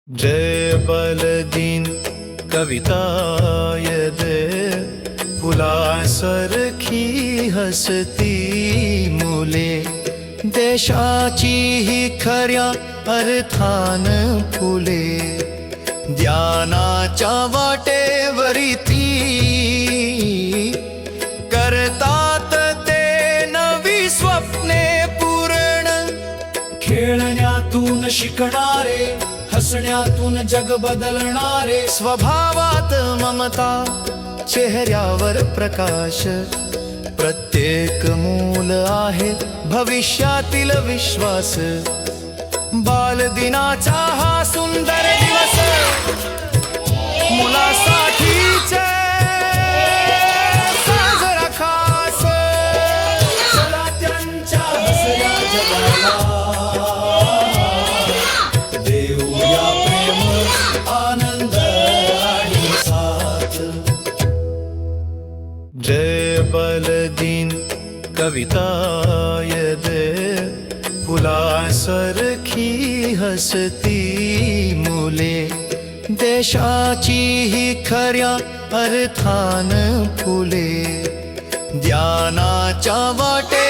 जय बलदीन कविताय दे फुलासारखी हसती मुले, देशाची ही खऱ्या अर्थान फुले, ज्ञानाच्या वाटेवरी ती करतात ते नवी स्वप्ने पूर्ण. खेळण्यातून शिकणारे, हसण्यातून जग बदलणारे, स्वभावात ममता, चेहऱ्यावर प्रकाश, प्रत्येक मूल आहे भविष्यातील विश्वास. बालदिनाचा हा सुंदर दिवस मुलासाठीच साजरा खास. चला त्यांच्या हसऱ्या जगाला देऊया प्रेम, आनंद आणि साथ. जय बलदीन कविताय दे फुलासारखी हसती मुले, देशाची ही खऱ्या अर्थान फुले, ज्ञानाच्या वाटे